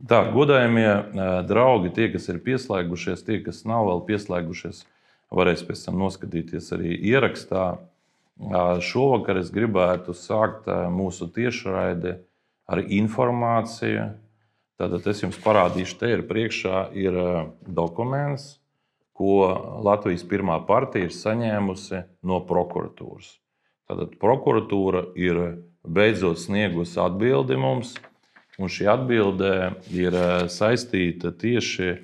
Tā, godājamie draugi, tie, kas ir pieslēgušies, tie, kas nav vēl pieslēgušies, varēs pēc tam noskatīties arī ierakstā. Šovakar es gribētu sākt mūsu tiešraidi ar informāciju. Tātad es jums parādīšu, te ir priekšā ir dokuments, ko Latvijas pirmā partija ir saņēmusi no prokuratūras. Tātad prokuratūra ir beidzot sniegusi atbildi mums, un šī atbilde ir saistīta tieši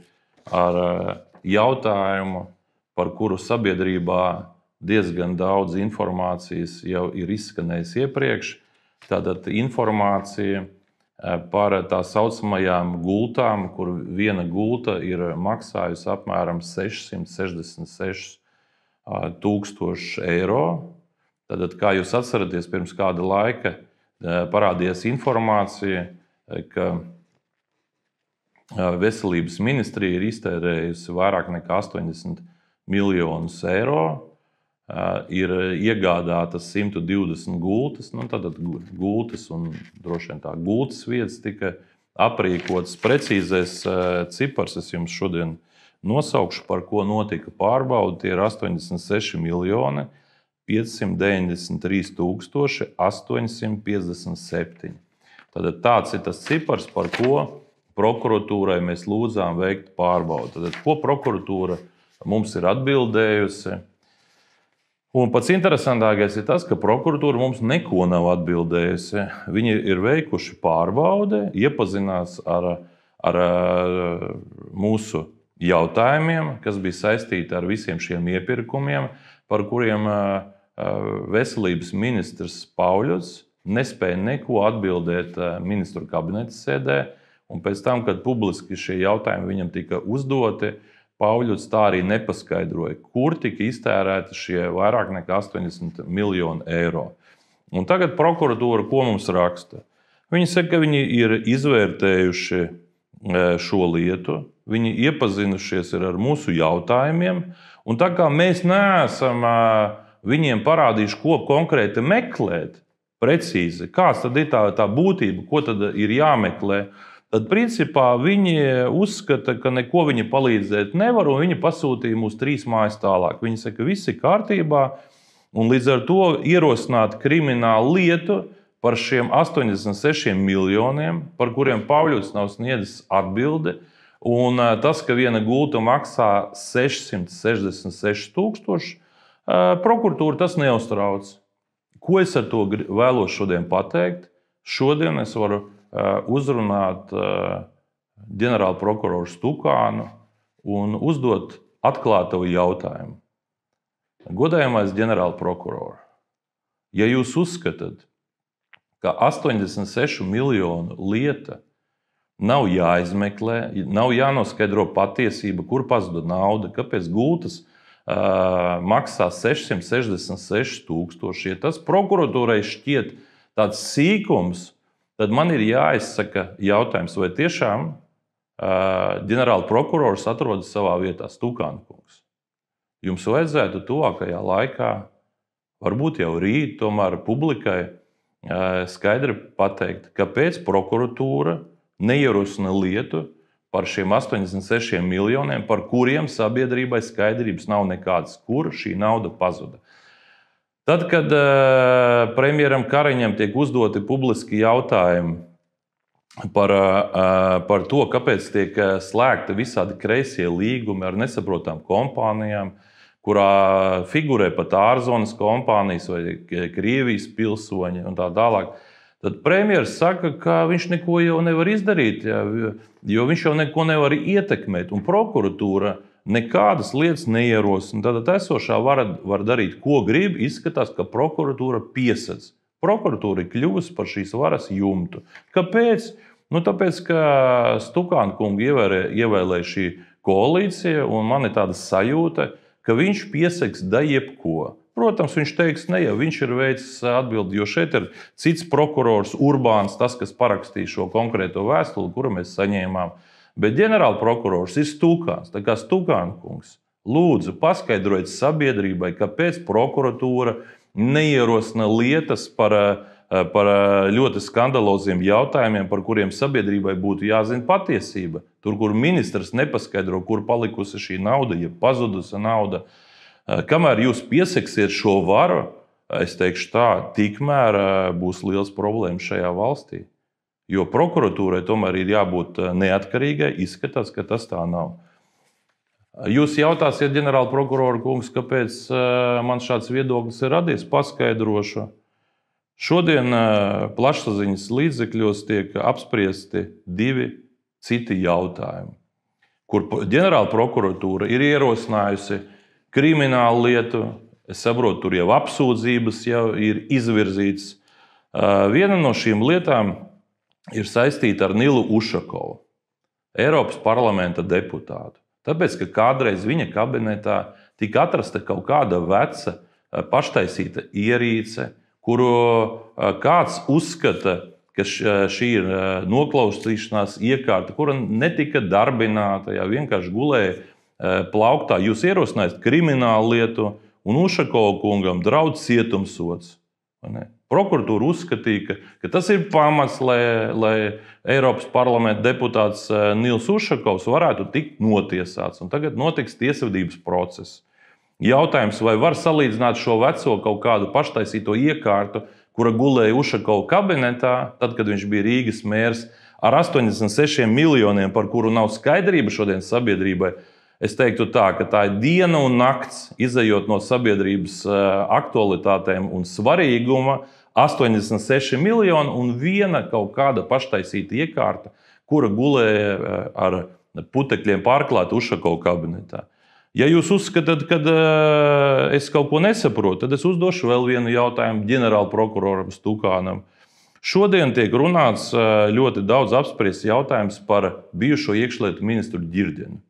ar jautājumu, par kuru sabiedrībā diezgan daudz informācijas jau ir izskanējis iepriekš. Tātad informācija par tā saucamajām gultām, kur viena gulta ir maksājusi apmēram 666 000 eiro. Tātad, kā jūs atceraties, pirms kāda laika parādījās informācija, ka veselības ministrija ir iztērējusi vairāk nekā 80 miljonus eiro, ir iegādātas 120 gultas, tātad gultas un droši vien tā gultas vietas tika aprīkotas. Precīzais cipars es jums šodien nosaukšu, par ko notika pārbaude. Tie ir 86 miljoni 593 857. Tātad tāds ir tas cipars, par ko prokuratūrai mēs lūdzām veikt pārbaudi. Tātad, ko prokuratūra mums ir atbildējusi? Un pats interesantākais ir tas, ka prokuratūra mums neko nav atbildējusi. Viņi ir veikuši pārbaudi, iepazinās ar mūsu jautājumiem, kas bija saistīti ar visiem šiem iepirkumiem, par kuriem veselības ministrs Pauļuts nespēja neko atbildēt ministru kabineta sēdē. Un pēc tam, kad publiski šie jautājumi viņam tika uzdoti, Pauļuts tā arī nepaskaidroja, kur tika iztērēti šie vairāk nekā 80 miljoni eiro. Un tagad prokuratūra ko mums raksta? Viņi saka, ka viņi ir izvērtējuši šo lietu, viņi iepazinušies ar mūsu jautājumiem, un tā kā mēs neesam viņiem parādījuši, ko konkrēti meklēt, precīzi, kāds tad ir tā būtība, ko tad ir jāmeklē, tad principā viņi uzskata, ka neko viņi palīdzēt nevar, un viņi pasūtīja mūs 3 mājas tālāk. Viņi saka, ka viss ir kārtībā, un līdz ar to ierosināt kriminālu lietu par šiem 86 miljoniem, par kuriem Pauļuts nav sniedzis atbildi, un tas, ka viena gulta maksā 666 000, prokuratūra tas neuztrauc. Ko es ar to vēlos šodien pateikt? Šodien es varu uzrunāt ģenerāla prokuroru Stukānu un uzdot atklātu jautājumu. Godājamais ģenerāla prokuror, ja jūs uzskatāt, ka 86 miljonu lieta nav jāizmeklē, nav jānoskaidro patiesība, kur pazuda nauda, kāpēc gultas maksā 666 000, ja tas prokuratūrai šķiet tāds sīkums, tad man ir jāizsaka jautājums, vai tiešām ģenerāla prokurors atrodas savā vietā, Stukāna kungs. Jums vajadzētu tuvākajā laikā, varbūt jau rīt, tomēr publikai skaidri pateikt, kāpēc prokuratūra neierosina lietu par šiem 86 miljoniem, par kuriem sabiedrībai skaidrības nav nekādas, kur šī nauda pazuda. Tad, kad premjeram Kariņam tiek uzdoti publiski jautājumi par to, kāpēc tiek slēgti visādi kreisie līgumi ar nesaprotām kompānijām, kurā figurē pat ārzonas kompānijas vai Krievijas pilsoņi un tā tālāk, tad premjers saka, ka viņš neko jau nevar izdarīt, jo viņš jau neko nevar ietekmēt, un prokuratūra nekādas lietas neierosina. Tātad esošā var darīt, ko grib. Izskatās, ka prokuratūra piesedz. Prokuratūra ir kļuvusi par šīs varas jumtu. Kāpēc? Tāpēc, ka Stukāna kungu ievēlēja šī koalīcija, un man ir tāda sajūta, ka viņš piesegs da jebko. Protams, viņš teiks, ne jau viņš ir veicis atbildi, jo šeit ir cits prokurors Urbāns, tas, kas parakstīja šo konkrēto vēstuli, kuru mēs saņēmām. Bet ģenerāla prokurors ir Stukāns. Tā kā Stukāna kungs, lūdzu, paskaidrojiet sabiedrībai, kāpēc prokuratūra neierosina lietas par par ļoti skandaloziem jautājumiem, par kuriem sabiedrībai būtu jāzina patiesība. Tur, kur ministrs nepaskaidro, kur palikusi šī nauda, ja pazudusi nauda. Kamēr jūs pieseksiet šo varu, es teikšu tā, tikmēr būs liels problēmas šajā valstī. Jo prokuratūrai tomēr ir jābūt neatkarīgai, izskatās, ka tas tā nav. Jūs jautāsiet, ģenerāla prokurora kungs, kāpēc man šāds viedoklis ir radies, paskaidrošu. Šodien plašsaziņas līdzekļos tiek apspriesti 2 citi jautājumi, kur ģenerāla prokuratūra ir ierosinājusi kriminālu lietu. Es saprotu, tur jau apsūdzības jau ir izvirzītas. Viena no šīm lietām ir saistīta ar Nilu Ušakovu, Eiropas parlamenta deputātu. Tāpēc, ka kādreiz viņa kabinetā tika atrasta kaut kāda veca paštaisīta ierīce, kuru kāds uzskata, ka šī ir noklausīšanās iekārta, kura netika darbināta, vienkārši gulēja plauktā. Jūs ierosinājāt kriminālu lietu, un Ušakova kungam draud cietumsods. Prokuratūra uzskatīja, ka tas ir pamats, lai Eiropas parlamenta deputāts Nils Ušakovs varētu tikt notiesāts. Un tagad notiks tiesvedības process. Jautājums, vai var salīdzināt šo veco kaut kādu paštaisīto iekārtu, kura gulēja Ušakova kabinetā, tad, kad viņš bija Rīgas mērs, ar 86 miljoniem, par kuru nav skaidrība šodien sabiedrībai. Es teiktu tā, ka tā ir diena un nakts, izejot no sabiedrības aktualitātēm un svarīguma, 86 miljoni un viena kaut kāda paštaisīta iekārta, kura gulēja ar putekļiem pārklāta Ušakova kabinetā. Ja jūs uzskatāt, ka es kaut ko nesaprotu, tad es uzdošu vēl vienu jautājumu ģenerāla prokuroram Stukānam. Šodien tiek runāts ļoti daudz apspriests jautājums par bijušo iekšlietu ministru Ģirģeni.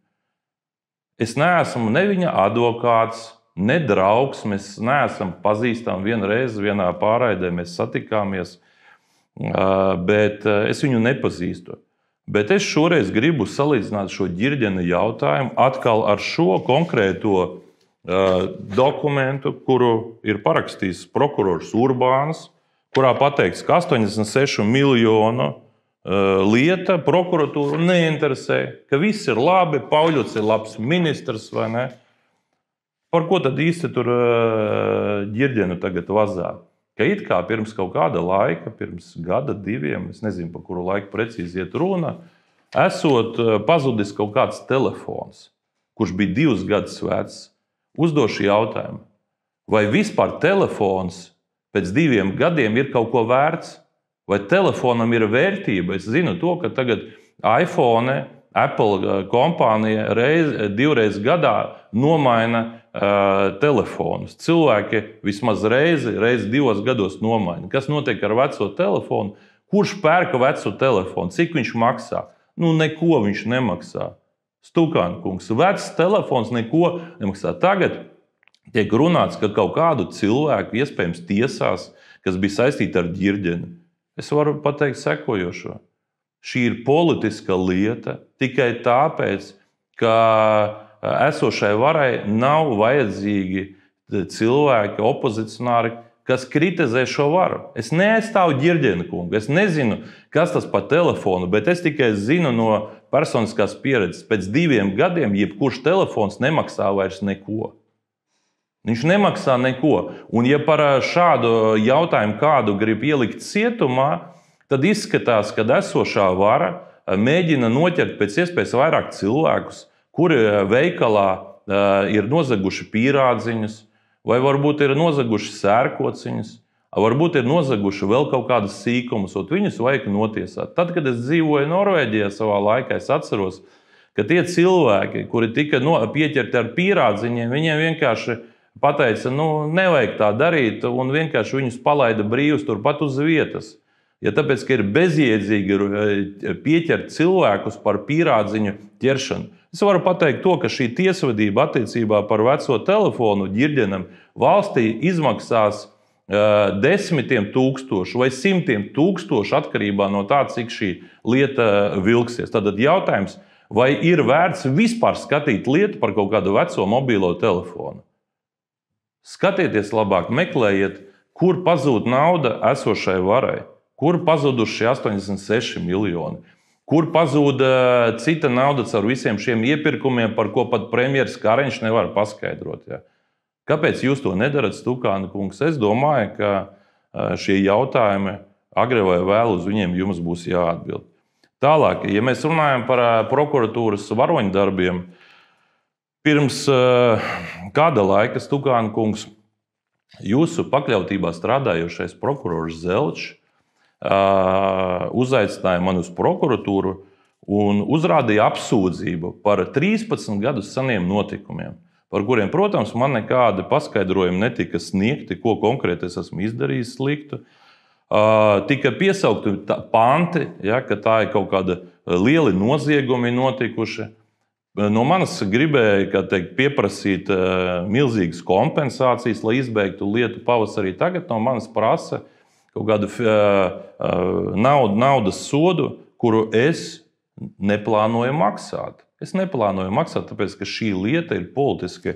Es neesmu ne viņa advokāts, ne draugs, mēs neesam pazīstami vienreiz, vienā pārraidē mēs satikāmies, bet es viņu nepazīstu. Bet es šoreiz gribu salīdzināt šo Ģirģena jautājumu atkal ar šo konkrēto dokumentu, kuru ir parakstījis prokurors Urbāns, kurā pateikts, ka 86 miljonu lieta prokuratūru neinteresē, ka viss ir labi, Pauļots ir labs ministrs, vai ne? Par ko tad īsti tur Ģirģenu tagad vazā? Ka it kā pirms kaut kāda laika, pirms gada, 2, es nezinu, par kuru laiku precīzi iet runa, esot pazudis kaut kāds telefons, kurš bija 2 gadus vecs, uzdošu jautājumu, vai vispār telefons pēc 2 gadiem ir kaut ko vērts, vai telefonam ir vērtība. Es zinu to, ka tagad iPhone, Apple kompānija 2 reizes gadā nomaina telefonus. Cilvēki vismaz reizi 2 gados nomaina. Kas notiek ar veco telefonu? Kurš pērka veco telefonu? Cik viņš maksā? Neko viņš nemaksā. Stukāna kungs, vecs telefons neko nemaksā. Tagad tiek runāts, ka kaut kādu cilvēku iespējams tiesās, kas bija saistīti ar Ģirģeni. Es varu pateikt sekojošo. Šī ir politiska lieta tikai tāpēc, ka esošai varai nav vajadzīgi cilvēki, opozicionāri, kas kritizē šo varu. Es neaizstāvu Ģirģena kungu, es nezinu, kas tas pa telefonu, bet es tikai zinu no personiskās pieredzes. Pēc 2 gadiem jebkurš telefons nemaksā vairs neko. Viņš nemaksā neko. Un ja par šādu jautājumu kādu grib ielikt cietumā, tad izskatās, ka esošā vara mēģina noķert pēc iespējas vairāk cilvēkus, kuri veikalā ir nozaguši pīrādziņus, vai varbūt ir nozaguši sērkociņus, varbūt ir nozaguši vēl kaut kādas sīkumus, un viņus vajag notiesāt. Tad, kad es dzīvoju Norvēģijā savā laikā, es atceros, ka tie cilvēki, kuri tika pieķerti ar pīrādziņiem, viņiem vienkārši pateica, nevajag tā darīt, un vienkārši viņus palaida brīvus turpat uz vietas. Ja tāpēc, ka ir bezjēdzīgi pieķert cilvēkus par pīrādziņu ķeršanu. Es varu pateikt to, ka šī tiesvedība attiecībā par veco telefonu Ģirģenam valstī izmaksās 10 tūkstoši vai 100 tūkstoši atkarībā no tā, cik šī lieta vilksies. Tad jautājums, vai ir vērts vispār skatīt lietu par kaut kādu veco mobilo telefonu? Skatieties labāk, meklējiet, Kur pazūd nauda esošai varai? Kur pazuduši 86 miljoni? Kur pazūd cita nauda caur visiem šiem iepirkumiem, par ko pat premjeras Kariņš nevar paskaidrot? Ja? Kāpēc jūs to nedarat, Stukāna kungs? Es domāju, ka šie jautājumi agri vai vēlu uz viņiem jums būs jāatbild. Tālāk, ja mēs runājam par prokuratūras varoņdarbiem, pirms kāda laika, Stukāna kungs, jūsu pakļautībā strādājošais prokurors Zelčs uzaicināja mani uz prokuratūru un uzrādīja apsūdzību par 13 gadus seniem notikumiem, par kuriem, protams, man nekādi paskaidrojumi netika sniegti, ko konkrēti es esmu izdarījis sliktu. Tika piesaukti panti, ja, ka tā ir kaut kāda lieli noziegumi notikuši. No manis gribēja pieprasīt milzīgas kompensācijas, lai izbeigtu lietu pavasarī. Tagad no manis prasa kaut kādu naudas sodu, kuru es neplānoju maksāt. Es neplānoju maksāt, tāpēc, ka šī lieta ir politiski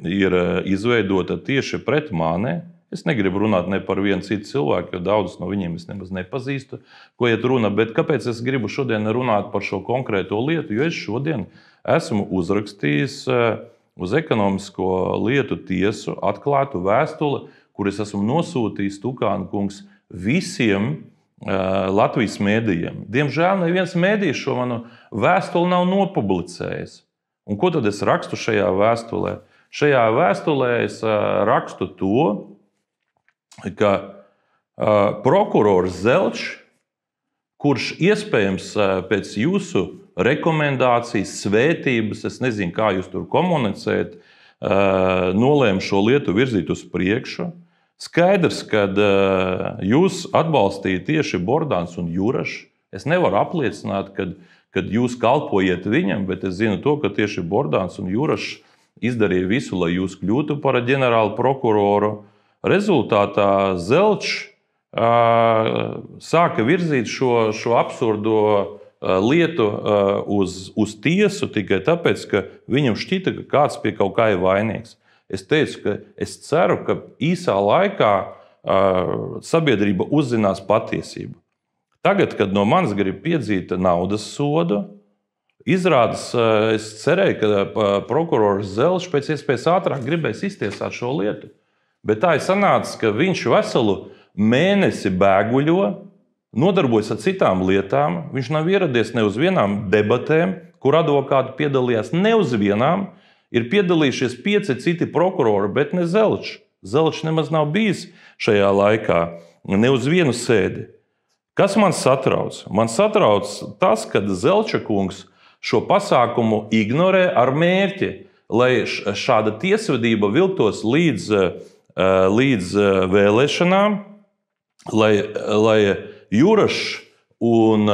ir izveidota tieši pret mani. Es negribu runāt ne par vienu citu cilvēku, jo daudzus no viņiem es nemaz nepazīstu, ko iet runa. Bet kāpēc es gribu šodien runāt par šo konkrēto lietu? Jo es šodien esmu uzrakstījis uz ekonomisko lietu tiesu atklātu vēstuli, kur es esmu nosūtījis, Stukāna kungs, visiem Latvijas mēdījiem. Diemžēl neviens mēdījis šo manu vēstuli nav nopublicējis. Un ko tad es rakstu šajā vēstulē? Šajā vēstulē es rakstu to, ka prokurors Zelčs, kurš iespējams pēc jūsu rekomendācijas, svētības, es nezinu, kā jūs tur komunicējat, nolēma šo lietu virzīt uz priekšu. Skaidrs, ka jūs atbalstījat tieši Bordāns un Jurašs. Es nevaru apliecināt, ka jūs kalpojat viņam, bet es zinu to, ka tieši Bordāns un Jurašs izdarīja visu, lai jūs kļūtu par ģenerālu prokuroru. Rezultātā Zelčs sāka virzīt šo absurdo lietu uz tiesu tikai tāpēc, ka viņam šķita, ka kāds pie kaut kā ir vainīgs. Es teicu, ka es ceru, ka īsā laikā sabiedrība uzzinās patiesību. Tagad, kad no manis grib piedzīt naudas sodu, izrādās, es cerēju, ka prokurors Zelčs pēc iespējas ātrāk gribēs iztiesāt šo lietu. Bet tā ir sanācis, ka viņš veselu mēnesi bēguļo, nodarbojas ar citām lietām. Viņš nav ieradies ne uz vienām debatēm, kur advokāti piedalījās, ne uz vienām. Ir piedalījušies 5 citi prokurori, bet ne Zelčs. Zelčs nemaz nav bijis šajā laikā ne uz vienu sēdi. Kas man satrauc? Man satrauc tas, ka Zelča kungs šo pasākumu ignorē ar mērķi, lai šāda tiesvedība vilktos līdz vēlēšanām, lai Jurašs un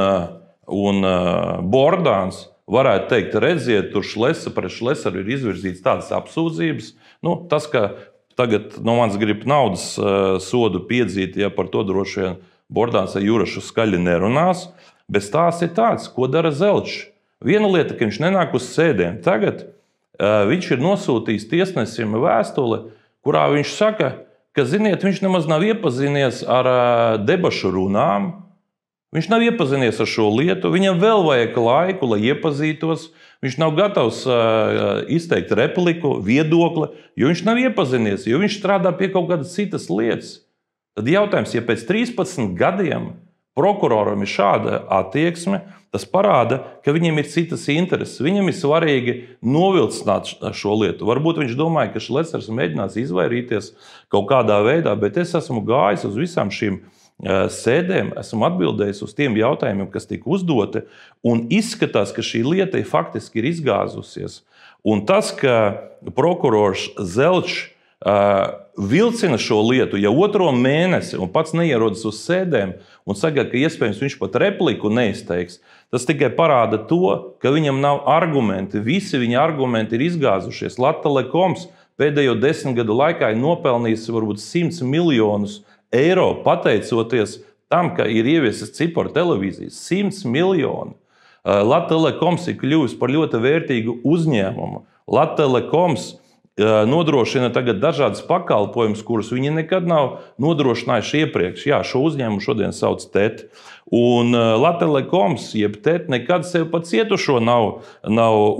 Bordāns varētu teikt, redziet, tur pret Šlesaru ir izvirzīts tādas apsūdzības. Tas, ka tagad no manis grib naudas sodu piedzīt, ja par to droši vien Bordāns ar Jurašu skaļi nerunās, bet stāsts ir tāds, ko dara Zelčs. Viena lieta, ka viņš nenāk uz sēdēm. Tagad viņš ir nosūtījis tiesnesim vēstuli, kurā viņš saka, ka, ziniet, viņš nemaz nav iepazinies ar debašu runām, viņš nav iepazinies ar šo lietu, viņam vēl vajag laiku, lai iepazītos, viņš nav gatavs izteikt repliku, viedokli, jo viņš nav iepazinies, jo viņš strādā pie kaut kādas citas lietas. Tad jautājums, ja pēc 13 gadiem prokuroram ir šāda attieksme, tas parāda, ka viņam ir citas intereses. Viņam ir svarīgi novilcināt šo lietu. Varbūt viņš domāja, ka Šlesers mēģinās izvairīties kaut kādā veidā, bet es esmu gājis uz visām šīm sēdēm, esmu atbildējis uz tiem jautājumiem, kas tika uzdoti, un izskatās, ka šī lieta faktiski ir izgāzusies. Un tas, ka prokurors Zelčs vilcina šo lietu jau 2. mēnesi un pats neierodas uz sēdēm un saka, ka iespējams viņš pat repliku neizteiks, tas tikai parāda to, ka viņam nav argumenti. Visi viņa argumenti ir izgāzušies. Latelekoms pēdējo 10 gadu laikā ir nopelnījis varbūt 100 miljonus eiro, pateicoties tam, ka ir ieviesis ciparu televīzijas. 100 miljoni. Latelekoms ir kļuvis par ļoti vērtīgu uzņēmumu. Latelekoms nodrošina tagad dažādas pakalpojumus, kurus viņi nekad nav nodrošinājuši iepriekš. Jā, šo uzņēmumu šodien sauc TET. Un Latelekoms, jeb TET, nekad sev pat cietušo nav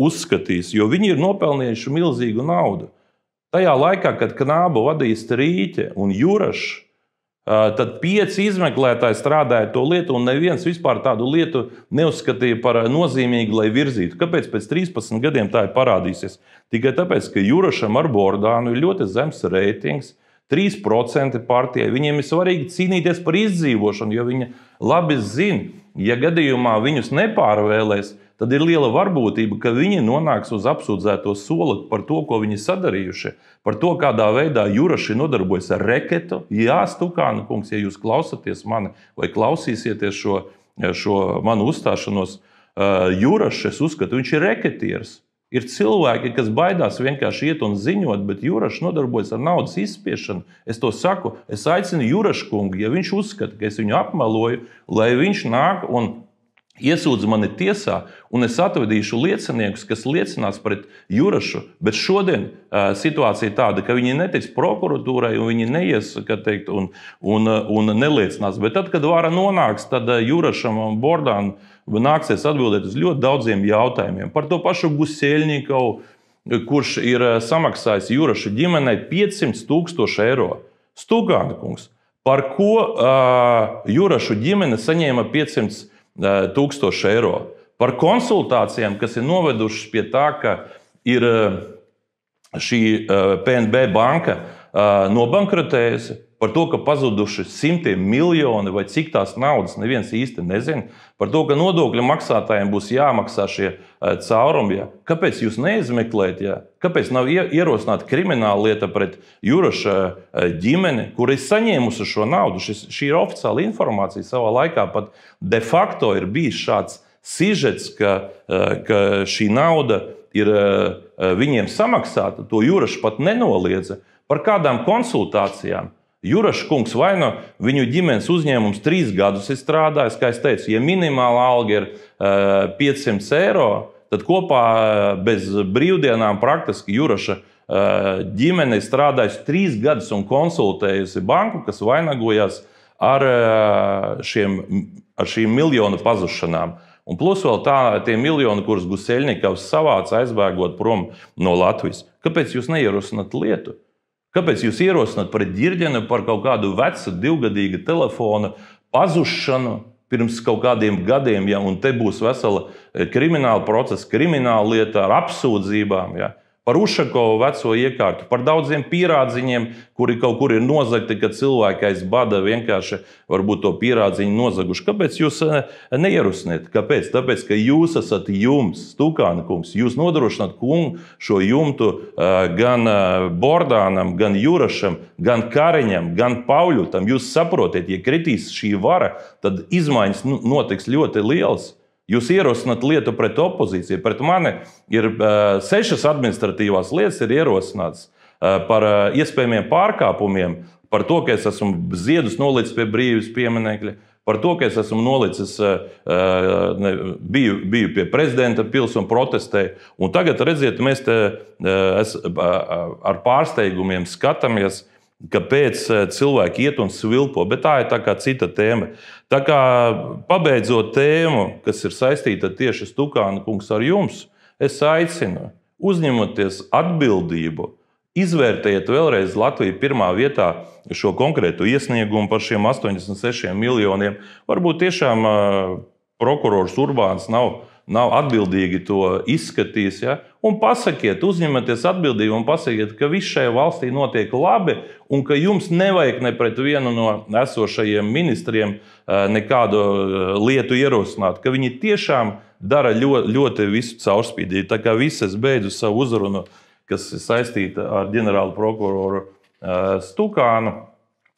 uzskatījis, jo viņi ir nopelnījuši milzīgu naudu. Tajā laikā, kad Knāba vadīja Strīķe un Jurašs, tad 5 izmeklētāji strādāja to lietu, un neviens vispār tādu lietu neuzskatīja par nozīmīgu, lai virzītu. Kāpēc pēc 13 gadiem tā ir parādīsies? Tikai tāpēc, ka Jurašam ar Bordānu ir ļoti zems reitings, 3% partijai. Viņiem ir svarīgi cīnīties par izdzīvošanu, jo viņi labi zina, ja gadījumā viņus nepārvēlēs, tad ir liela varbūtība, ka viņi nonāks uz apsūdzēto soli par to, ko viņi sadarījuši, par to, kādā veidā Juraši nodarbojas ar reketu. Jā, Stukāna kungs, ja jūs klausāties mani vai klausīsieties šo manu uzstāšanos, Jurašs, es uzskatu, viņš ir reketieris. Ir cilvēki, kas baidās vienkārši iet un ziņot, bet Jurašs nodarbojas ar naudas izspiešanu. Es to saku, es aicinu Jurašu kungu, ja viņš uzskata, ka es viņu apmeloju, lai viņš nāk un iesūdz mani tiesā, un es atvedīšu lieciniekus, kas liecinās pret Jurašu. Bet šodien situācija ir tāda, ka viņi netiks prokuratūrai, un viņi neies, un neliecinās. Bet tad, kad vara nonāks, tad Jurašam un Bordānam nāksies atbildēt uz ļoti daudziem jautājumiem. Par to pašu Guseļņikovu, kurš ir samaksājis Juraša ģimenei 500 000 eiro. Stukāna kungs, par ko Jurašu ģimene saņēma 500 000 eiro? Par konsultācijām, kas ir novedušas pie tā, ka ir šī PNB banka nobankrotējusi, par to, ka pazuduši simtiem miljoni vai cik tās naudas neviens īsti nezina, par to, ka nodokļu maksātājiem būs jāmaksā šie caurumi. Kāpēc jūs neizmeklējat? Kāpēc nav ierosināta krimināla lieta pret Juraša ģimeni, kur ir saņēmusi šo naudu? Šī ir oficiāla informācija. Savā laikā pat de facto ir bijis šāds sižets, ka šī nauda ir viņiem samaksāta. To Jurašs pat nenoliedza. Par kādām konsultācijām? Jurašs kungs vai nu viņu ģimenes uzņēmums 3 gadus ir strādājis, kā es teicu, ja minimāla alga ir 500 eiro, tad kopā bez brīvdienām praktiski Juraša ģimene ir strādājusi 3 gadus un konsultējusi banku, kas vainagojās ar šīm miljonu pazušanām. Un plus vēl tie miljoni, kurus Guseļņikovs savāca aizbēgot prom no Latvijas. Kāpēc jūs neierosināt lietu? Kāpēc jūs ierosināt pret Ģirģeni par kaut kādu vecu 2-gadīgu telefona pazušanu pirms kaut kādiem gadiem, un te būs vesela krimināla procesa, krimināla lieta ar apsūdzībām? Par Ušakovu veco iekārtu, par daudziem pierādziņiem, kuri kaut kur ir nozagti, kad cilvēki aiz bada vienkārši varbūt to pierādziņu nozaguši. Kāpēc jūs neierosiniet? Kāpēc? Tāpēc, ka jūs esat jums, Stukāna kungs. Jūs nodrošināt šo jumtu gan Bordānam, gan Jurašam, gan Kariņam, gan Pauļutam. Jūs saprotiet, ja kritīs šī vara, tad izmaiņas notiks ļoti lielas. Jūs ierosināt lietu pret opozīciju. Pret mani ir 6 administratīvās lietas ir ierosināts par iespējamiem pārkāpumiem, par to, ka es esmu ziedus nolicis pie brīvības pieminekļa, par to, ka es esmu nolicis, biju pie prezidenta pils un protestēju. Un tagad, redziet, mēs te ar pārsteigumiem skatāmies, kāpēc cilvēki iet un svilpo, bet tā ir tā kā cita tēma. Tā kā pabeidzot tēmu, kas ir saistīta tieši Stukāna kungs ar jums, es aicinu uzņemoties atbildību, izvērtējiet vēlreiz Latviju pirmā vietā šo konkrētu iesniegumu par šiem 86 miljoniem. Varbūt tiešām prokurors Urbāns nav atbildīgi to izskatījis. Un pasakiet, uzņemieties atbildību un pasakiet, ka viss šajā valstī notiek labi un ka jums nevajag ne pret vienu no esošajiem ministriem nekādu lietu ierosināt, ka viņi tiešām dara ļoti visu caurspīdīgi. Tā kā viss es beidzu savu uzrunu, kas ir saistīta ar ģenerālu prokuroru Stukānu.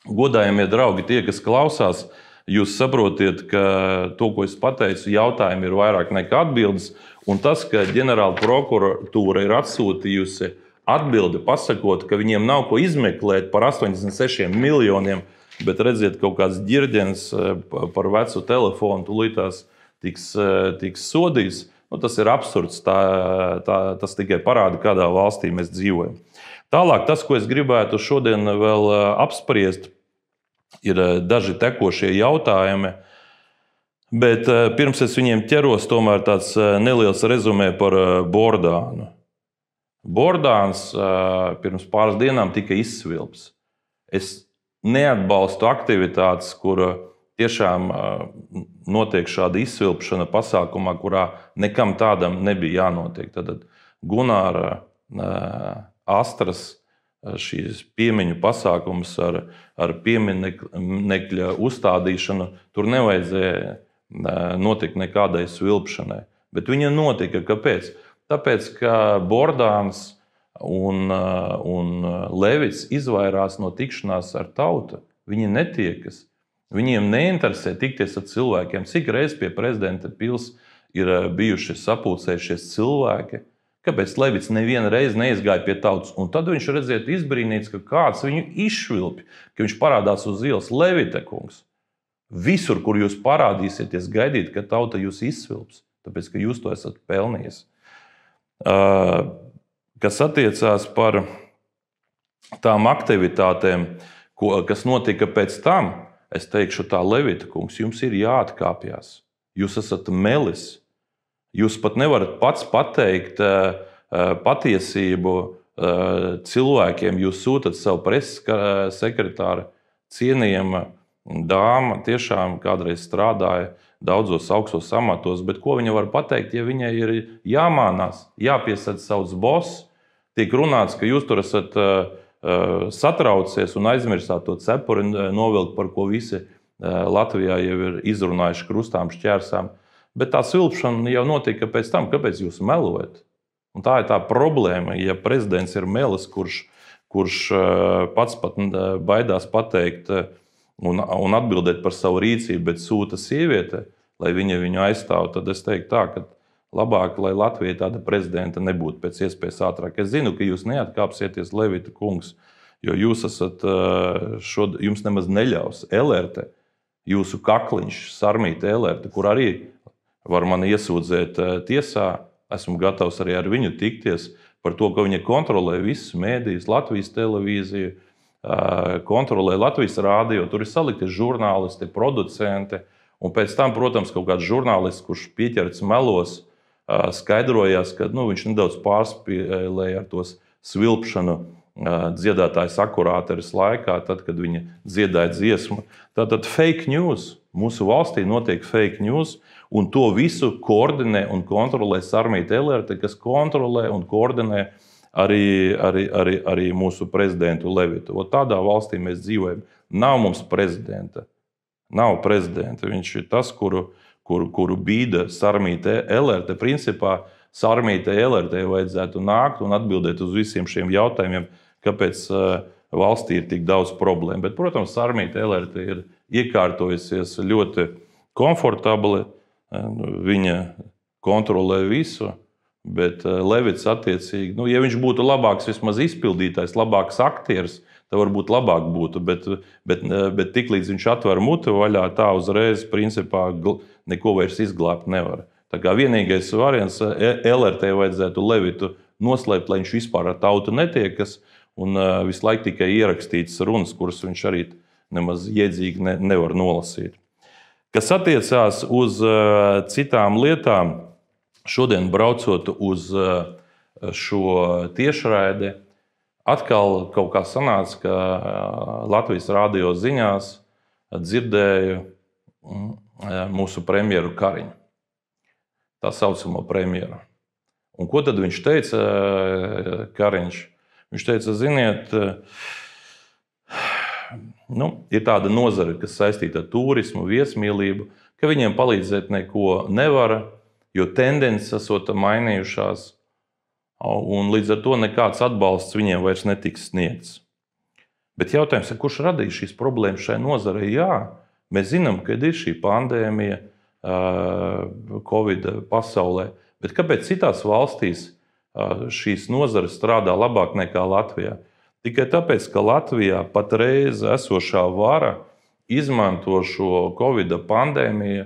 Godājamie draugi, tie, kas klausās, jūs saprotiet, ka to, ko es pateicu, jautājumi ir vairāk nekā atbildes. Un tas, ka ģenerāla prokuratūra ir atsūtījusi atbildi, pasakot, ka viņiem nav ko izmeklēt par 86 miljoniem, bet redziet, kaut kāds ģirģens par vecu telefonu tūlītās tiks sodīts. Tas ir absurds. Tas tikai parāda, kādā valstī mēs dzīvojam. Tālāk, tas, ko es gribētu šodien vēl apspriest, ir daži tekošie jautājumi. Bet pirms es viņiem ķeros, tomēr tāds neliels rezumē par Bordānu. Bordāns pirms pāris dienām tika izsvilpts. Es neatbalstu aktivitātes, kur tiešām notiek šāda izsvilpšana pasākumā, kurā nekam tādam nebija jānotiek. Tad Gunāra Astras šīs piemiņu pasākums ar pieminekļa uzstādīšanu, tur nevajadzēja notikt nekādai svilpšanai. Bet viņa notika. Kāpēc? Tāpēc, ka Bordāns un Levits izvairās no tikšanās ar tautu. Viņi netiekas. Viņiem neinteresē tikties ar cilvēkiem. Cik reizes pie prezidenta pils ir bijuši sapulcējušies cilvēki? Kāpēc Levits nevienu reizi neizgāja pie tautas? Un tad viņš redzētu izbrīnīts, ka kāds viņu izšvilpj, ka viņš parādās uz ielas. Levita kungs, visur, kur jūs parādīsieties, gaidīt, ka tauta jūs izsvilps, tāpēc, ka jūs to esat pelnījis. Kas attiecās par tām aktivitātēm, kas notika pēc tam, es teikšu tā, Levita kungs, jums ir jāatkāpjas. Jūs esat melis. Jūs pat nevarat pats pateikt patiesību cilvēkiem. Jūs sūtat savu preses sekretāru, cienījama dāma, tiešām kādreiz strādāja daudzos augstos amatos, bet ko viņa var pateikt, ja viņai ir jāmānās, jāpiesaista savs boss, tiek runāts, ka jūs tur esat satraucies un aizmirstāt to cepuri novilkt, par ko visi Latvijā jau ir izrunājuši krustām, šķērsām. Bet tā svilpšana jau notika pēc tam. Kāpēc jūs melojat? Un tā ir tā problēma, ja prezidents ir melis, kurš pats pat baidās pateikt un atbildēt par savu rīcību, bet sūta sieviete, lai viņa viņu aizstāv, tad es teiktu tā, ka labāk, lai Latvijai tāda prezidenta nebūtu pēc iespējas ātrāk. Es zinu, ka jūs neatkāpsieties, Levita kungs, jo jūs esat, jums nemaz neļaus LRT, jūsu kakliņš, Sarmīta LRT, kur arī var mani iesūdzēt tiesā. Esmu gatavs arī ar viņu tikties par to, ka viņa kontrolē visas mēdījus, Latvijas televīziju, kontrolē Latvijas rādio, tur ir salikti žurnālisti, producenti, un pēc tam, protams, kaut kāds žurnālists, kurš pieķerts melos, skaidrojās, ka viņš nedaudz pārspīlēja ar to svilpšanu dziedātājas akurāteres laikā, tad, kad viņa dziedāja dziesmu. Tātad fake news. Mūsu valstī notiek fake news, un to visu koordinē un kontrolē Sarmīta LRT, kas kontrolē un koordinē arī mūsu prezidentu Levitu. Tādā valstī mēs dzīvojam. Nav mums prezidenta. Nav prezidenta. Viņš ir tas, kuru bīda Sarmīta LRT. Principā Sarmīta LRT vajadzētu nākt un atbildēt uz visiem šiem jautājumiem, kāpēc valstī ir tik daudz problēmu. Bet, protams, Sarmīta LRT ir iekārtojusies ļoti komfortabli. Viņa kontrolē visu, bet Levits attiecīgi, ja viņš būtu labāks vismaz izpildītājs, labāks aktieris, tad varbūt labāk būtu, bet tiklīdz viņš atver muti vaļā, tā uzreiz principā neko vairs izglābt nevar. Tā kā vienīgais variants LRT vajadzētu Levitu noslēpt, lai viņš vispār ar tautu netiekas un visu laiku tikai ierakstītas runas, kuras viņš arī nemaz jēdzīgi nevar nolasīt. Kas attiecās uz citām lietām, šodien braucot uz šo tiešraidi, atkal kaut kā sanāca, ka Latvijas rādio ziņās dzirdēju mūsu premjeru Kariņu, tā saucamo premjeru. Un ko tad viņš teica, Kariņš? Viņš teica, ziniet, ir tāda nozare, kas saistīta ar turismu, viesmīlību, ka viņiem palīdzēt neko nevar, jo tendences esot mainījušās, un līdz ar to nekāds atbalsts viņiem vairs netiks sniegts. Bet jautājums ir, kurš radīja šīs problēmas šai nozarei? Jā, mēs zinām, ka ir šī pandēmija Covid pasaulē, bet kāpēc citās valstīs šīs nozares strādā labāk nekā Latvijā? Tikai tāpēc, ka Latvijā patreiz esošā vara izmanto šo Covid pandēmiju,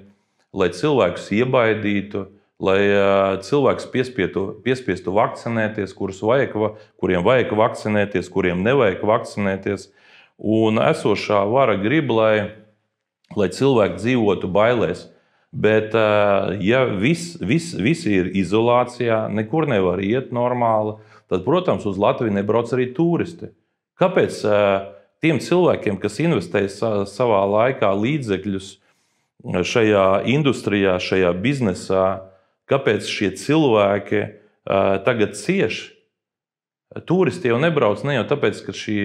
lai cilvēkus iebaidītu, lai cilvēks piespiestu vakcinēties, kuriem vajag vakcinēties, kuriem nevajag vakcinēties. Un esošā vara grib, lai cilvēki dzīvotu bailēs. Bet, ja visi ir izolācijā, nekur nevar iet normāli, tad, protams, uz Latviju nebrauc arī turisti. Kāpēc tiem cilvēkiem, kas investēja savā laikā līdzekļus šajā industrijā, šajā biznesā, kāpēc šie cilvēki tagad cieš? Turisti jau nebrauc ne jau tāpēc, ka šī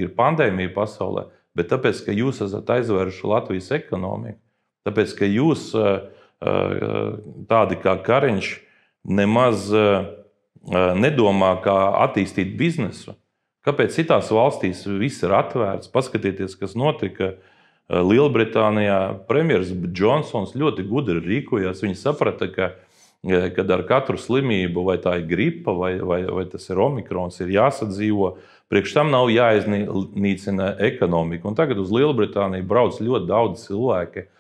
ir pandēmija pasaulē, bet tāpēc, ka jūs esat aizvēruši Latvijas ekonomiku. Tāpēc, ka jūs, tādi kā Kariņš, nemaz nedomā, kā attīstīt biznesu. Kāpēc citās valstīs viss ir atvērts? Paskatieties, kas notika Lielbritānijā. Premjeras Džonsons ļoti gudri rīkojās. Viņi saprata, ka ar katru slimību, vai tā ir gripa, vai tas ir omikrons, ir jāsadzīvo. Priekš tam nav jāiznīcina ekonomika. Un tagad uz Lielbritāniju brauc ļoti daudz cilvēki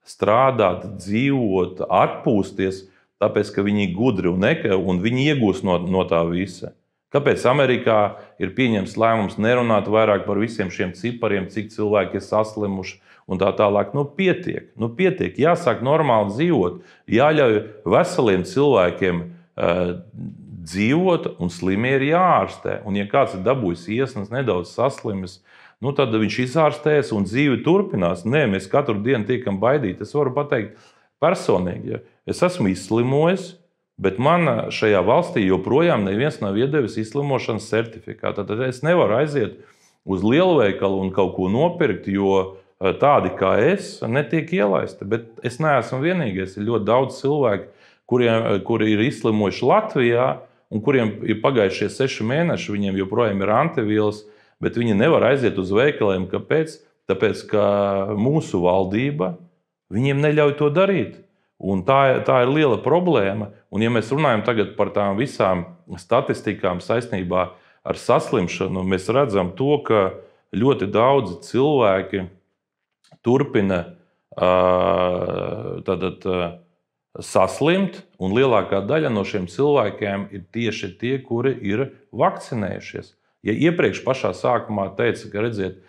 strādāt, dzīvot, atpūsties, tāpēc, ka viņi ir gudri un viņi iegūst no tā visa. Kāpēc Amerikā ir pieņemts lēmums nerunāt vairāk par visiem šiem cipariem, cik cilvēki ir saslimuši un tā tālāk? Pietiek, jāsāk normāli dzīvot, jāļauj veseliem cilvēkiem dzīvot un slimie ir jāārstē. Un ja kāds ir dabūjis iesnas, nedaudz saslimis, tad viņš izārstēs un dzīve turpinās. Nē, mēs katru dienu tiekam baidīti. Es varu pateikt personīgi, ja es esmu izslimojis, bet man šajā valstī joprojām neviens nav iedevis izslimošanas certifikātu. Tad es nevaru aiziet uz lielveikalu un kaut ko nopirkt, jo tādi kā es netiek ielaisti. Bet es neesmu vienīgais. Ir ļoti daudz cilvēku, kuri ir izslimojuši Latvijā un kuriem ir pagājušie 6 mēneši, viņiem joprojām ir antivīlas, bet viņi nevar aiziet uz veikaliem. Kāpēc? Tāpēc, ka mūsu valdība viņiem neļauj to darīt. Un tā ir liela problēma. Un ja mēs runājam tagad par tām visām statistikām saistībā ar saslimšanu, mēs redzam to, ka ļoti daudzi cilvēki turpina saslimt, un lielākā daļa no šiem cilvēkiem ir tieši tie, kuri ir vakcinējušies. Ja iepriekš pašā sākumā teica, ka redziet,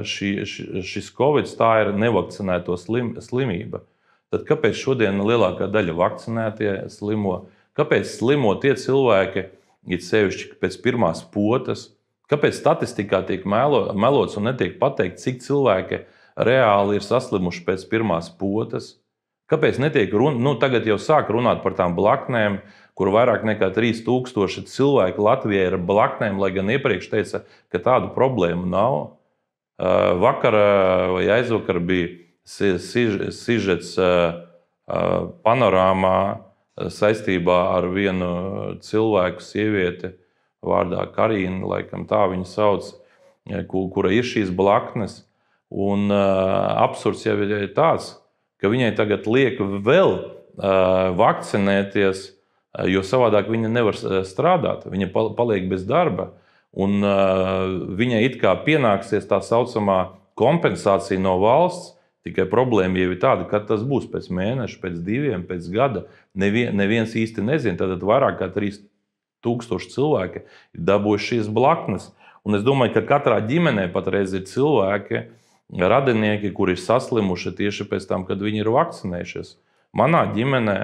šis Covid tā ir nevakcinēto slimība, tad kāpēc šodien lielākā daļa vakcinētie slimo? Kāpēc slimo tie cilvēki, it sevišķi pēc pirmās potes? Kāpēc statistikā tiek melots un netiek pateikt, cik cilvēki reāli ir saslimuši pēc pirmās potes? Kāpēc netiek tagad jau sāk runāt par tām blaknēm, kur vairāk nekā 3000 cilvēku Latvijā ir blaknēm, lai gan iepriekš teica, ka tādu problēmu nav. Vakar vai aizvakar bija sižets panorāmā saistībā ar vienu cilvēku, sievieti vārdā Karīna, laikam tā viņu sauc, kura ir šīs blaknes. Un absurds jau ir tāds, ka viņai tagad liek vēl vakcinēties, jo savādāk viņa nevar strādāt. Viņa paliek bez darba. Un viņai it kā pienāksies tā saucamā kompensācija no valsts, tikai problēma jau ir tāda, ka tas būs pēc mēneša, pēc 2, pēc gada. Neviens īsti nezina. Tad vairāk kā 3000 cilvēki ir dabūjuši šīs blaknes. Un es domāju, ka katrā ģimenē patreiz ir cilvēki, radinieki, kuri ir saslimuši tieši pēc tam, kad viņi ir vakcinējušies. Manā ģimenē,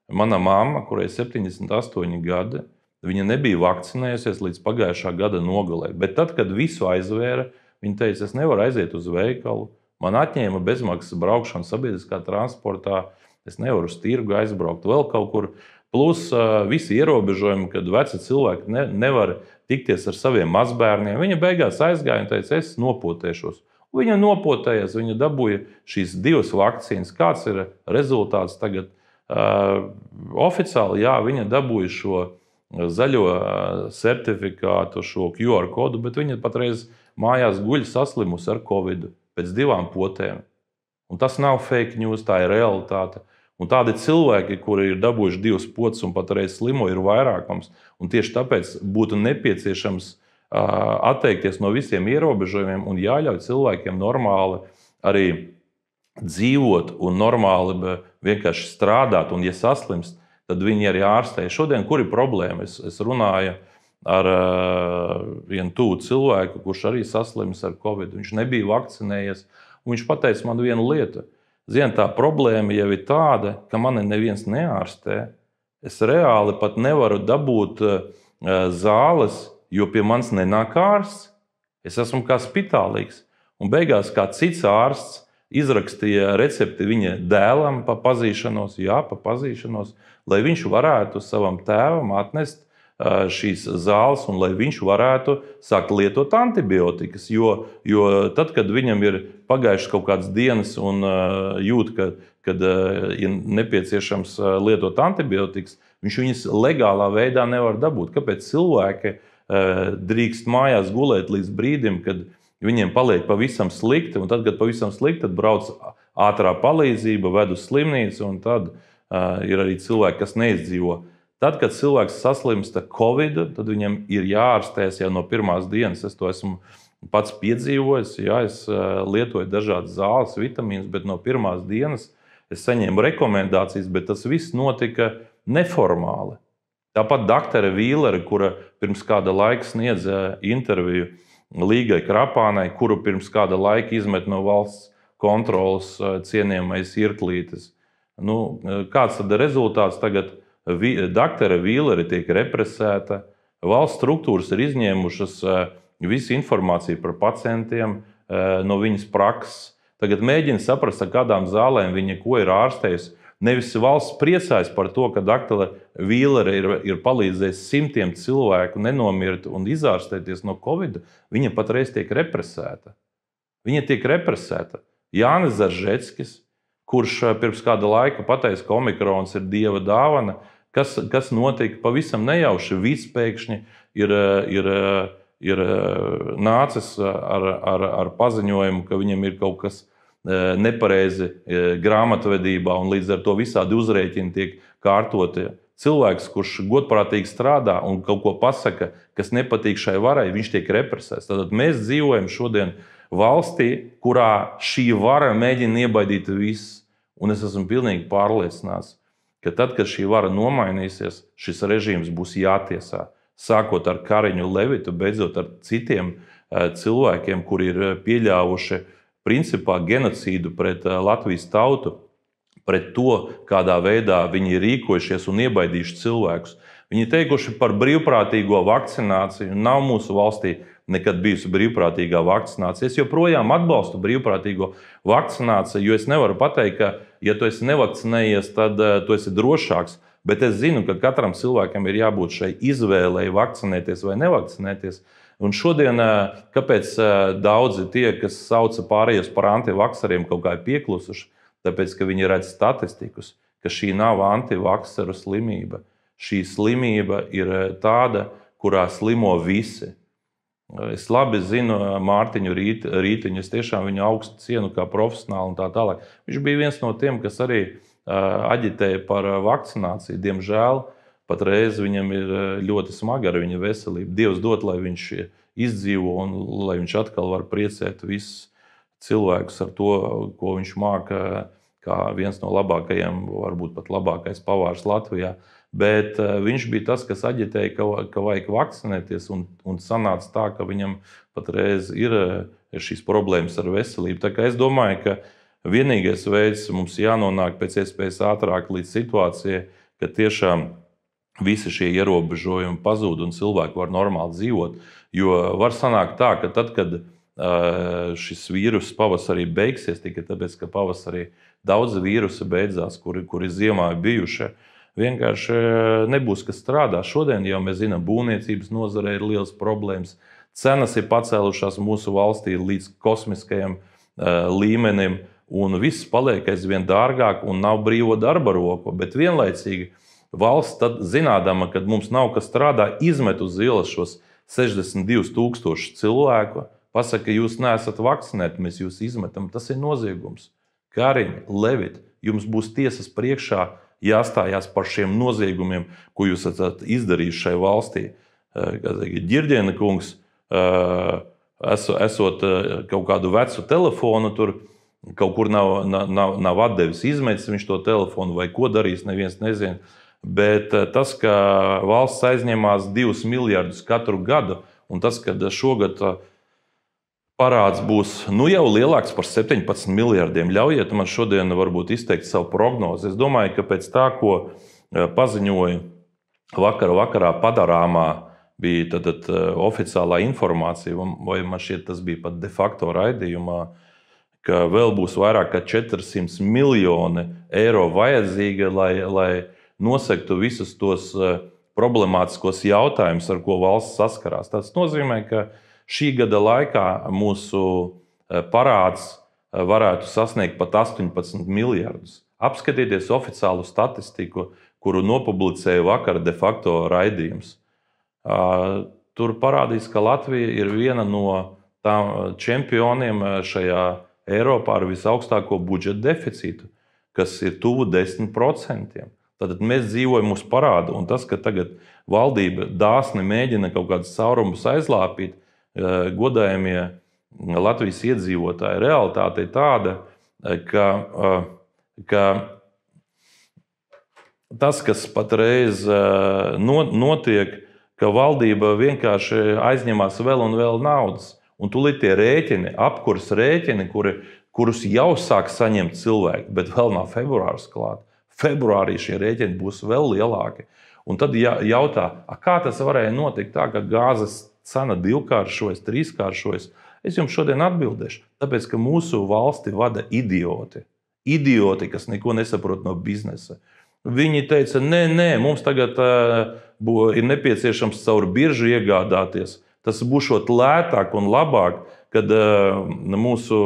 mana mamma, kurai ir 78 gadi, viņa nebija vakcinējusies līdz pagājušā gada nogalē. Bet tad, kad visu aizvēra, viņa teica, es nevaru aiziet uz veikalu, man atņēma bezmaksas braukšanu sabiedriskā transportā, es nevaru uz tirgu aizbraukt vēl kaut kur. Plus visi ierobežojumi, kad veci cilvēki nevar tikties ar saviem mazbērniem. Viņa beigās aizgāja un teica, es nopotēšos. Viņa nopotējās, viņa dabūja šīs 2 vakcīnas. Kāds ir rezultāts tagad? Oficiāli, jā, viņa dabūja šo zaļo certifikātu, šo QR kodu, bet viņa patreiz mājās guļ saslimusi ar Covid pēc 2 potēm. Un tas nav fake news, tā ir realitāte. Un tādi cilvēki, kuri ir dabūjuši 2 potes un patreiz slimo, ir vairākums. Un tieši tāpēc būtu nepieciešams atteikties no visiem ierobežojumiem un jāļauj cilvēkiem normāli arī dzīvot un normāli vienkārši strādāt, un ja saslimst, tad viņi arī ārstē. Šodien, kur ir problēma? Es runāju ar vienu tuvu cilvēku, kurš arī saslims ar Covid. Viņš nebija vakcinējies, un viņš pateica man vienu lietu. Zini, tā problēma jau ir tāda, ka mani neviens neārstē. Es reāli pat nevaru dabūt zāles, jo pie manis nenāk ārsts. Es esmu kā spitālīgs. Un beigās kā cits ārsts izrakstīja recepti viņa dēlam pa pazīšanos, lai viņš varētu savam tēvam atnest šīs zāles un lai viņš varētu sākt lietot antibiotikas. Jo tad, kad viņam ir pagājušas kaut kādas dienas un jūt, kad ir nepieciešams lietot antibiotikas, viņš viņas legālā veidā nevar dabūt. Kāpēc cilvēki drīkst mājās gulēt līdz brīdim, kad viņiem paliek pavisam slikti, un tad, kad pavisam slikti, tad brauc ātrā palīdzība, ved uz slimnīcu, un tad ir arī cilvēki, kas neizdzīvo. Tad, kad cilvēks saslimst ar Covid, tad viņam ir jāārstēs jau no pirmās dienas. Es to esmu pats piedzīvojis. Jā, es lietoju dažādas zāles, vitamīnus, bet no pirmās dienas es saņēmu rekomendācijas, bet tas viss notika neformāli. Tāpat doktore Vīlere, kura pirms kāda laika sniedza interviju Līgai Krapānai, kuru pirms kāda laika izmet no valsts kontrolas cienījamais Irklītis. Kāds tad ir rezultāts tagad? Doktore Vīlere tiek represēta, valsts struktūras ir izņēmušas visu informāciju par pacientiem no viņas prakses. Tagad mēģina saprast, ar kādām zālēm viņa ko ir ārstējusi. Nevis valsts priecājas par to, ka doktore Vīlere ir palīdzējusi simtiem cilvēku nenomirt un izārstēties no Covid, viņa patreiz tiek represēta. Viņa tiek represēta. Jānis Zaržeckis, kurš pirms kāda laika pateica, ka omikrons ir dieva dāvana, kas notika pavisam nejauši. Vispēkšņi ir nācis ar paziņojumu, ka viņam ir kaut kas nepareizi grāmatvedībā, un līdz ar to visādi uzrēķini tiek kārtoti. Cilvēks, kurš godprātīgi strādā un kaut ko pasaka, kas nepatīk šai varai, viņš tiek represēts. Tātad mēs dzīvojam šodien valstī, kurā šī vara mēģina iebaidīt visus. Un es esmu pilnīgi pārliecināts, ka tad, kad šī vara nomainīsies, šis režīms būs jātiesā. Sākot ar Kariņu Levitu, beidzot ar citiem cilvēkiem, kuri ir pieļāvuši principā genocīdu pret Latvijas tautu, pret to, kādā veidā viņi ir rīkojušies un iebaidījuši cilvēkus. Viņi teikuši par brīvprātīgo vakcināciju. Nav mūsu valstī nekad bijusi brīvprātīgā vakcinācija. Es joprojām atbalstu brīvprātīgo vakcināciju, jo es nevaru pateikt, ka, ja tu esi nevakcinējies, tad tu esi drošāks. Bet es zinu, ka katram cilvēkam ir jābūt šai izvēlei vakcinēties vai nevakcinēties. Un šodien, kāpēc daudzi tie, kas sauca pārējos par antivakseriem, kaut kā ir pieklusuši, tāpēc, ka viņi redz statistikus, ka šī nav antivakseru slimība. Šī slimība ir tāda, kurā slimo visi. Es labi zinu Mārtiņu Rītiņu, es tiešām viņu augstu cienu kā profesionāli un tā tālāk. Viņš bija viens no tiem, kas arī aģitēja par vakcināciju. Diemžēl patreiz viņam ir ļoti smaga ar viņa veselību. Dievs dod, lai viņš izdzīvo un lai viņš atkal var priecēt visus cilvēkus ar to, ko viņš māca, kā viens no labākajiem, varbūt pat labākais pavārs Latvijā. Bet viņš bija tas, kas aģitēja, ka vajag vakcinēties, un sanāca tā, ka viņam patreiz ir šīs problēmas ar veselību. Tā kā es domāju, ka vienīgais veids mums jānonāk pēc iespējas ātrāk līdz situācijai, ka tiešām visi šie ierobežojumi pazūd un cilvēki var normāli dzīvot. Jo var sanākt tā, ka tad, kad šis vīrus pavasarī beigsies, tikai tāpēc, ka pavasarī daudzi vīrusi beidzās, kuri ziemā ir bijuši, vienkārši nebūs, kas strādā. Šodien jau mēs zinām, būvniecības nozarē ir liels problēmas. Cenas ir pacēlušās mūsu valstī līdz kosmiskajam līmenim, un viss paliek aizvien dārgāk un nav brīvo darba roku. Bet vienlaicīgi valsts, tad, zinādama, ka mums nav kas strādā, izmet uz ielas šos 62,000 cilvēku, pasaka, ka jūs neesat vakcinēti, mēs jūs izmetam. Tas ir noziegums. Kariņ, Levit, jums būs tiesas priekšā jāstājās par šiem noziegumiem, ko jūs esat izdarījuši šai valstī. Ģirģēna kungs, esot kaut kādu vecu telefonu tur kaut kur nav atdevis izmetis viņš to telefonu vai ko darīs, neviens nezina. Bet tas, ka valsts aizņemās 2 miljardus katru gadu, un tas, ka šogad parāds būs jau lielāks par 17 miljardiem, ļaujiet man šodien varbūt izteikt savu prognozi. Es domāju, ka pēc tā, ko paziņoja vakarā Panorāmā, bija tad oficiālā informācija, vai man šķiet tas bija pat de facto raidījumā, ka vēl būs vairāk kā 400 miljoni eiro vajadzīgi, lai nosektu visus tos problemātiskos jautājumus, ar ko valsts saskarās. Tas nozīmē, ka šī gada laikā mūsu parāds varētu sasniegt pat 18 miljardus. Apskatieties oficiālu statistiku, kuru nopublicēja vakar de facto raidījums. Tur parādīs, ka Latvija ir viena no tām čempioniem šajā Eiropā ar visaugstāko budžeta deficītu, kas ir tuvu 10%. Tātad mēs dzīvojam uz parādu, un tas, ka tagad valdība dāsni mēģina kaut kādus caurumus aizlāpīt, godājamie Latvijas iedzīvotāji, realitāte ir tāda, ka tas, kas patreiz notiek, ka valdība vienkārši aizņemās vēl un vēl naudas, un tūlīt tie rēķini, apkurs rēķini, kurus jau sāk saņemt cilvēki, bet vēl nav februārs klāt. Februārī šie rēķini būs vēl lielāki. Un tad jautā, kā tas varēja notikt tā, ka gāzes cena divkāršojas, trīskāršojas? Es jums šodien atbildēšu. Tāpēc, ka mūsu valsti vada idioti. Idioti, kas neko nesaprot no biznesa. Viņi teica, nē, mums tagad ir nepieciešams caur biržu iegādāties. Tas būšot lētāk un labāk, kad mūsu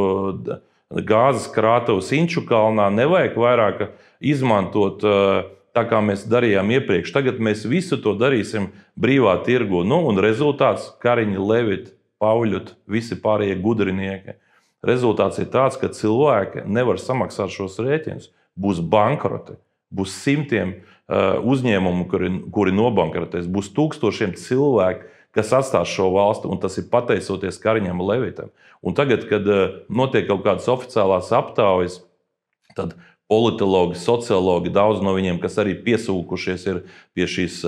gāzes krātavas Inčukalnā nevajag vairāk izmantot tā, kā mēs darījām iepriekš. Tagad mēs visu to darīsim brīvā tirgu. Un rezultāts Kariņi, Leviti, Pauļut, visi pārējie gudrinieki. Rezultāts ir tāds, ka cilvēki nevar samaksāt šos rēķinus. Būs bankroti, būs simtiem uzņēmumu, kuri nobankrotēs, būs tūkstošiem cilvēku, kas atstās šo valsti, un tas ir pateicoties Kariņam un Levitam. Un tagad, kad notiek kaut kādas oficiālās aptaujas, tad politologi, sociologi, daudz no viņiem, kas arī piesūkušies ir pie šīs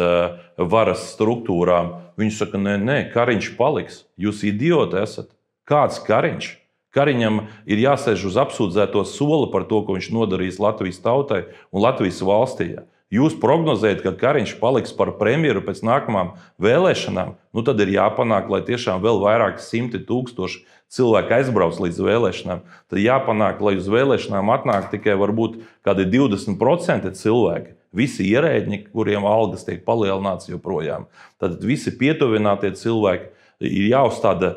varas struktūrām, viņi saka, nē, Kariņš paliks. Jūs idioti esat. Kāds Kariņš? Kariņam ir jāsēž uz apsūdzēto soli par to, ko viņš nodarījis Latvijas tautai un Latvijas valstī. Jūs prognozējat, ka Kariņš paliks par premjeru pēc nākamām vēlēšanām, tad ir jāpanāk, lai tiešām vēl vairāk 100 000 cilvēki aizbrauc līdz vēlēšanām. Tad jāpanāk, lai uz vēlēšanām atnāk tikai varbūt kādi 20% cilvēki. Visi ierēģi, kuriem algas tiek palielināts joprojām. Tad visi pietuvinātie cilvēki ir jāuzstāda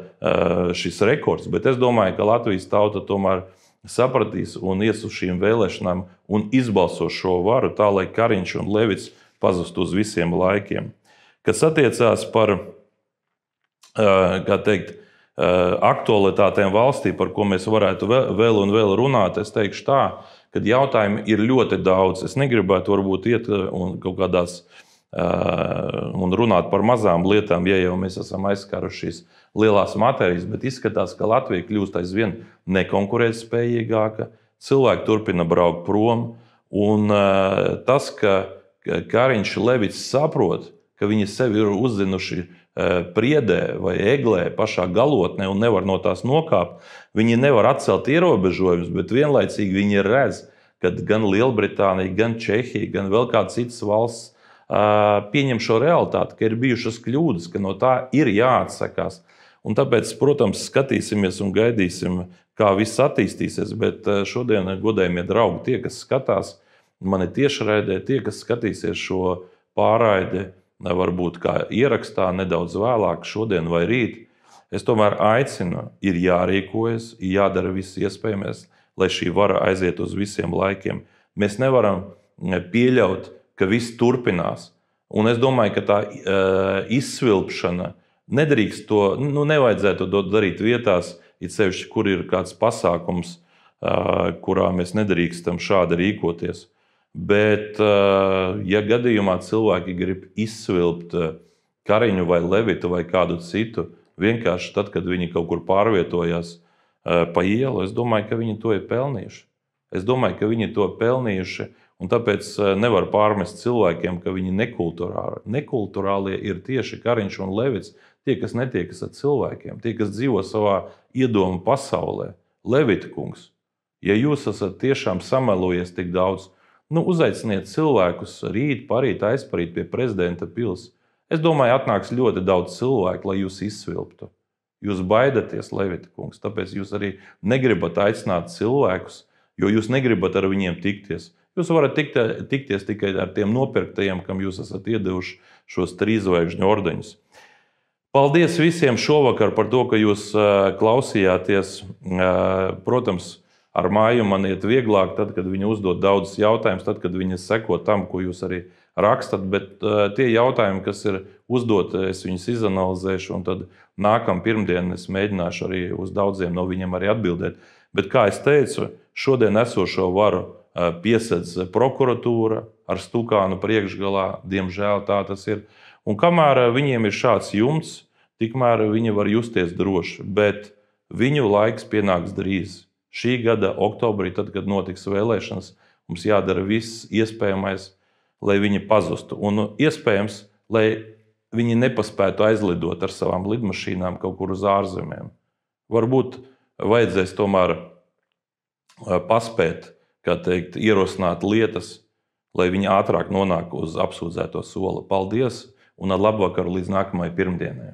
šis rekords. Bet es domāju, ka Latvijas tauta tomēr sapratīs un ies uz šīm vēlēšanām un izbalsos šo varu tā, lai Kariņš un Levits pazustu uz visiem laikiem. Kas attiecās par, aktualitātēm valstī, par ko mēs varētu vēl un vēl runāt, es teikšu tā, ka jautājumi ir ļoti daudz. Es negribētu varbūt iet un kaut kādās un runāt par mazām lietām, ja jau mēs esam aizskāruši šīs lielās matērijas, bet izskatās, ka Latvija kļūst aizvien nekonkurētspējīgāka, cilvēki turpina braukt prom, un tas, ka Kariņš Levits saprot, ka viņi sevi ir uzzinuši priedē vai eglē pašā galotnē un nevar no tās nokāpt, viņi nevar atcelt ierobežojumus, bet vienlaicīgi viņi redz, ka gan Lielbritānija, gan Čehija, gan vēl kāds cits valsts pieņem šo realitāti, ka ir bijušas kļūdas, ka no tā ir jāatsakās. Un tāpēc, protams, skatīsimies un gaidīsim, kā viss attīstīsies, bet šodien, godējumie draugi, tie, kas skatās mani tiešraidē, tie, kas skatīsies šo pārraidi, varbūt kā ierakstā nedaudz vēlāk, šodien vai rīt, es tomēr aicinu, ir jārīkojas, jādara viss iespējamais, lai šī vara aiziet uz visiem laikiem. Mēs nevaram pieļaut, ka viss turpinās. Un es domāju, ka tā izsvilpšana nedrīkst to, nevajadzētu to darīt vietās, it sevišķi, kur ir kāds pasākums, kurā mēs nedrīkstam šādi rīkoties. Bet, ja gadījumā cilvēki grib izsvilpt Kariņu vai Levitu vai kādu citu, vienkārši tad, kad viņi kaut kur pārvietojās pa ielu, es domāju, ka viņi to ir pelnījuši. Es domāju, ka viņi to pelnījuši, un tāpēc nevar pārmest cilvēkiem, ka viņi nekulturāli. Nekulturālie ir tieši Kariņš un Levits, tie, kas netiekas ar cilvēkiem, tie, kas dzīvo savā iedomu pasaulē. Levita kungs, ja jūs esat tiešām samelojies tik daudz, uzaiciniet cilvēkus rīt, parīt, aizparīt pie prezidenta pils. Es domāju, atnāks ļoti daudz cilvēku, lai jūs izsvilptu. Jūs baidaties, Levita kungs, tāpēc jūs arī negribat aicināt cilvēkus, jo jūs negribat ar viņiem tikties. Jūs varat tikties tikai ar tiem nopirktajiem, kam jūs esat iedevuši šos 3 zvaigžņu ordeņus. Paldies visiem šovakar par to, ka jūs klausījāties. Protams, ar māju man iet vieglāk, tad, kad viņi uzdod daudzus jautājumus, tad, kad viņi seko tam, ko jūs arī rakstat, bet tie jautājumi, kas ir uzdoti, es viņus izanalizēšu, un tad nākamā pirmdien es mēģināšu arī uz daudziem no viņiem arī atbildēt. Bet, kā es teicu, šodien esošo varu piesedz prokuratūra ar Stukānu priekšgalā, diemžēl tā tas ir. Un kamēr viņiem ir šāds jumts, tikmēr viņi var justies droši, bet viņu laiks pienāks drīz. Šī gada oktobrī, tad, kad notiks vēlēšanas, mums jādara viss iespējamais, lai viņi pazustu. Un iespējams, lai viņi nepaspētu aizlidot ar savām lidmašīnām kaut kur uz ārzemēm. Varbūt vajadzēs tomēr paspēt, kā teikt, ierosināt lietas, lai viņi ātrāk nonāk uz apsūdzēto soli. Paldies un ar labvakaru līdz nākamajai pirmdienai.